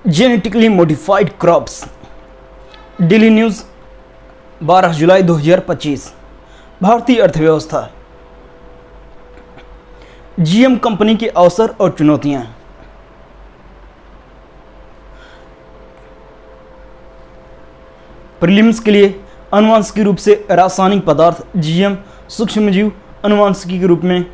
Genetically modified crops. Daily news 12 जुलाई 2025। भारतीय अर्थव्यवस्था, GM company के अवसर और चुनौतियां। प्रीलिम्स के लिए आनुवांशिकी रूप से रासायनिक पदार्थ जीएम, सूक्ष्मजीव आनुवांशिकी के रूप में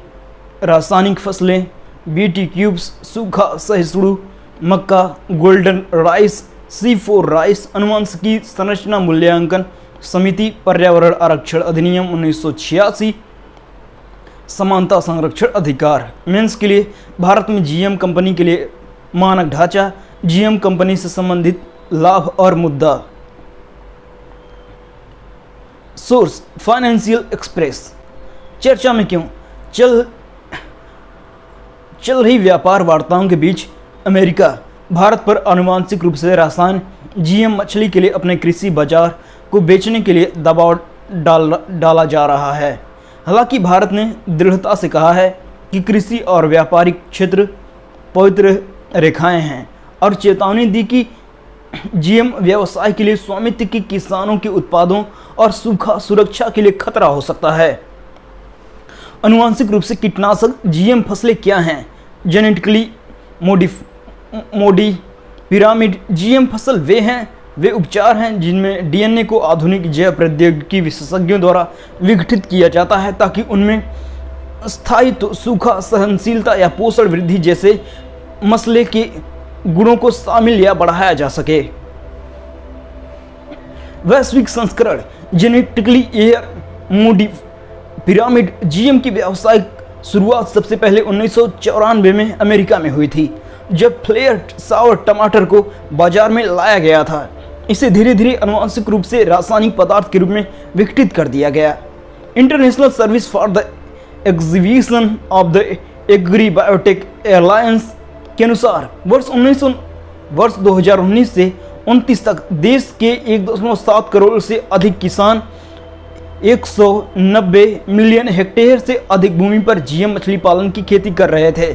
रासायनिक फसलें, बीटी क्यूब्स, सूखा सहिष्णु मक्का, गोल्डन राइस, C4 राइस, आनुवांशिकी संरचना मूल्यांकन समिति, पर्यावरण आरक्षण अधिनियम 1986, समानता संरक्षण अधिकार। मेंस के लिए भारत में जीएम कंपनी के लिए मानक ढांचा, जीएम कंपनी से संबंधित लाभ और मुद्दा। Source financial express. चर्चा में क्यों? चल रही व्यापार वार्ताओं के बीच अमेरिका भारत पर आनुवांशिक रूप से रसायन जीएम मछली के लिए अपने कृषि बाजार को बेचने के लिए दबाव डाला जा रहा है। हालांकि भारत ने दृढ़ता से कहा है कि कृषि और व्यापारिक क्षेत्र पवित्र रेखाएं हैं और चेतावनी दी कि जीएम व्यवसाय के लिए स्वामित्व के किसानों के उत्पादों और सूखा सुरक्षा के लिए खतरा हो सकता है। आनुवांशिक रूप से कीटनाशक जीएम फसलें क्या हैं? जेनेटिकली मोडी पिरामिड जीएम फसल वे उपचार हैं जिनमें डीएनए को आधुनिक जैव प्रौद्योगिकी विशेषज्ञों द्वारा विघटित किया जाता है ताकि उनमें स्थायित्व, सूखा सहनशीलता या पोषण वृद्धि जैसे मसले के गुणों को शामिल या बढ़ाया जा सके। वैश्विक संस्करण जेनेटिकली मोडी पिरामिड जीएम की व्यावसायिक शुरुआत सबसे पहले 1994 में अमेरिका में हुई थी, जब फ्लेयर सावर टमाटर को बाजार में लाया गया था। इसे धीरे धीरे आनुवांशिक रूप से रासायनिक पदार्थ के रूप में विघटित कर दिया गया। International service for the exhibition of the agri biotech alliance के अनुसार वर्ष 2019 से 29 तक देश के 1.7 करोड़ से अधिक किसान 190 मिलियन हेक्टेयर से अधिक भूमि पर जीएम मछली पालन की खेती कर रहे थे।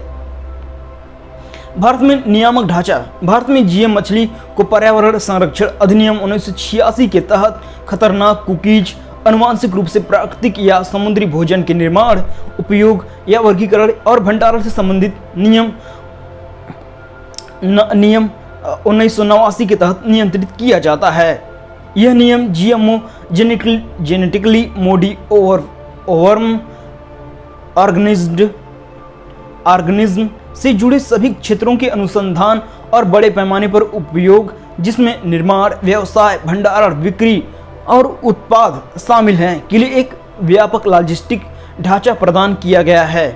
भारत में नियामक ढांचा। भारत में जीएम मछली को पर्यावरण संरक्षण अधिनियम 1986 के तहत खतरनाक कुकीज, आनुवांशिक रूप से प्राकृतिक या समुद्री भोजन के निर्माण, उपयोग या वर्गीकरण और भंडारण से संबंधित नियम 1989 के तहत नियंत्रित किया जाता है। यह नियम जीएमओ जेनेटिकली मॉडिफाइड ऑर्गेनिज्म से जुड़े सभी क्षेत्रों के अनुसंधान और बड़े पैमाने पर उपयोग, जिसमें निर्माण, व्यवसाय, भंडारण, बिक्री और उत्पाद शामिल हैं, के लिए एक व्यापक लॉजिस्टिक ढांचा प्रदान किया गया है।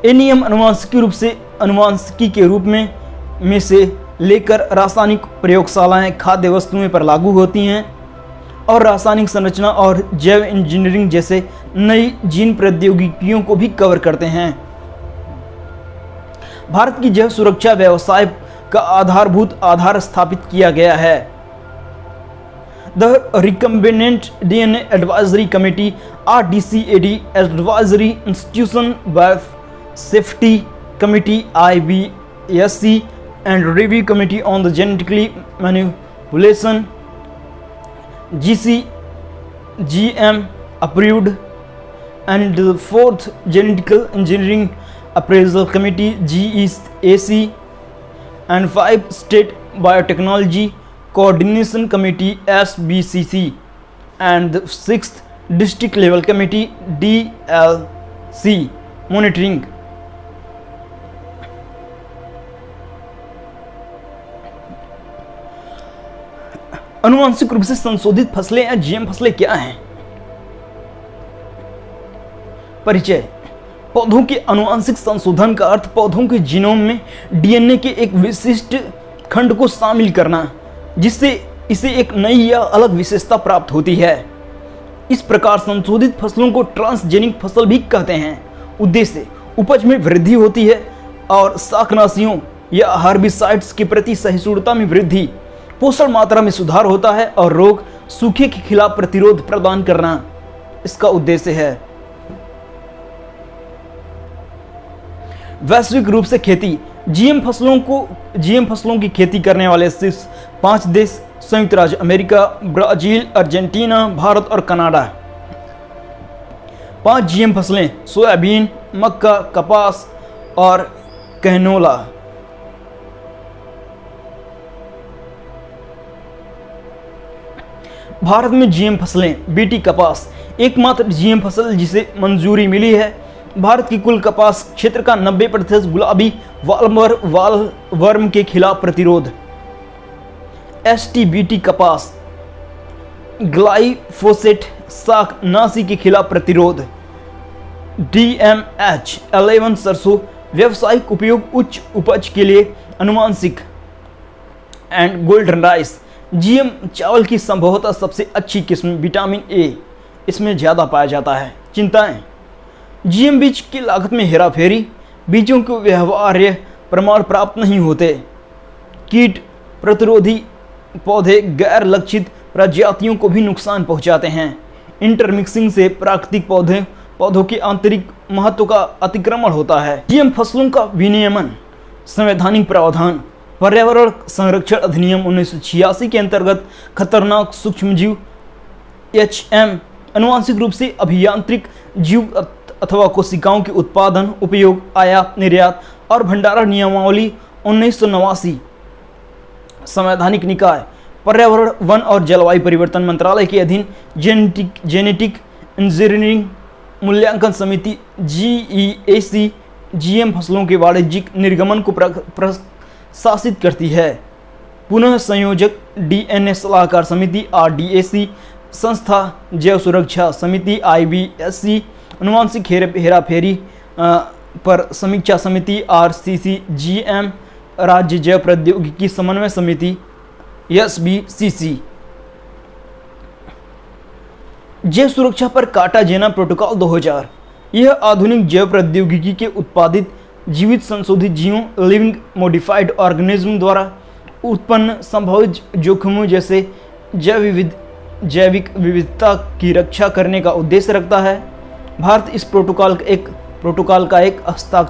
ये नियम आनुवांशिकी के रूप में से लेकर रासायनिक प्रयोगशालाएं, खाद्य वस्तुएं पर लागू होती हैं और रासायनिक संरचना और जैव इंजीनियरिंग जैसे नई जीन प्रौद्योगिकियों को भी कवर करते हैं। भारत की जैव सुरक्षा व्यवसाय का आधारभूत आधार स्थापित किया गया है। The recombinant DNA advisory committee RDCAD advisory institution bio safety committee IBSC and review committee on the genetically manipulation GM approved, and the fourth genetical engineering appraisal committee GEAC, and 5 state biotechnology coordination committee SBCC, and the 6th district level committee DLC monitoring। आनुवांशिक रूप से संशोधित फसलें या GM फसलें क्या हैं? परिचय। पौधों के आनुवांशिक संशोधन का अर्थ पौधों के जीनोम में डीएनए के एक विशिष्ट खंड को शामिल करना, जिससे इसे एक नई या अलग विशेषता प्राप्त होती है। इस प्रकार संशोधित फसलों को ट्रांसजेनिक फसल भी कहते हैं। उद्देश्य उपज में वृद्धि होती है और शाकनाशियों या हर्बिसाइड्स के प्रति सहिष्णुता में वृद्धि, पोषण मात्रा में सुधार होता है और रोग सूखे के खिलाफ प्रतिरोध प्रदान करना इसका उद्देश्य है। वैश्विक रूप से खेती जीएम फसलों की खेती करने वाले शीर्ष 5 देश संयुक्त राज्य अमेरिका, ब्राजील, अर्जेंटीना, भारत और कनाडा। 5 जीएम फसलें सोयाबीन, मक्का, कपास और कैनोला। भारत में जीएम फसलें बीटी कपास एकमात्र जीएम फसल जिसे मंजूरी मिली है। भारत की कुल कपास क्षेत्र का 90% गुलाबी वालवर्म के खिलाफ प्रतिरोध। एसटीबीटी कपास ग्लाइफोसेट शाक नासी के खिलाफ प्रतिरोध। DMH11 सरसों व्यावसायिक उपयोग उच्च उपज के लिए अनुवांशिक। एंड गोल्डन राइस जीएम चावल की संभवतः सबसे अच्छी किस्म, विटामिन ए इसमें ज़्यादा पाया जाता है। चिंताएं, जीएम बीज की लागत में हेराफेरी, बीजों के व्यवहार्य प्रमाण प्राप्त नहीं होते, कीट प्रतिरोधी पौधे गैर लक्षित प्रजातियों को भी नुकसान पहुंचाते हैं, इंटरमिक्सिंग से प्राकृतिक पौधों के आंतरिक महत्व का अतिक्रमण होता है। जीएम फसलों का विनियमन। संवैधानिक प्रावधान। पर्यावरण संरक्षण अधिनियम 1986 के अंतर्गत खतरनाक सूक्ष्मजीव HM आनुवांशिक रूप से अभियांत्रिक जीव अथवा कोशिकाओं के उत्पादन, उपयोग, आयात, निर्यात और भंडारण नियमावली 1989। संवैधानिक निकाय। पर्यावरण, वन और जलवायु परिवर्तन मंत्रालय के अधीन जेनेटिक इंजीनियरिंग मूल्यांकन समिति GEAC जीएम फसलों के वाणिज्यिक निर्गमन को प्रशासित करती है। पुनः संयोजक DNA सलाहकार समिति RDAC, संस्था जैव सुरक्षा समिति IBSC, अनुवांशिक हेराफेरी पर समीक्षा समिति RCC, GM राज्य जैव प्रौद्योगिकी समन्वय समिति SBCC। जैव सुरक्षा पर कार्टाजेना प्रोटोकॉल 2000। यह आधुनिक जैव प्रौद्योगिकी के उत्पादित जीवित संशोधित जीवों लिविंग मॉडिफाइड ऑर्गेनिज्म द्वारा उत्पन्न संभावित जोखिमों जैसे जैविक विविधता की रक्षा करने का उद्देश्य रखता है। भारत इस प्रोटोकॉल का एक हस्ताक्षर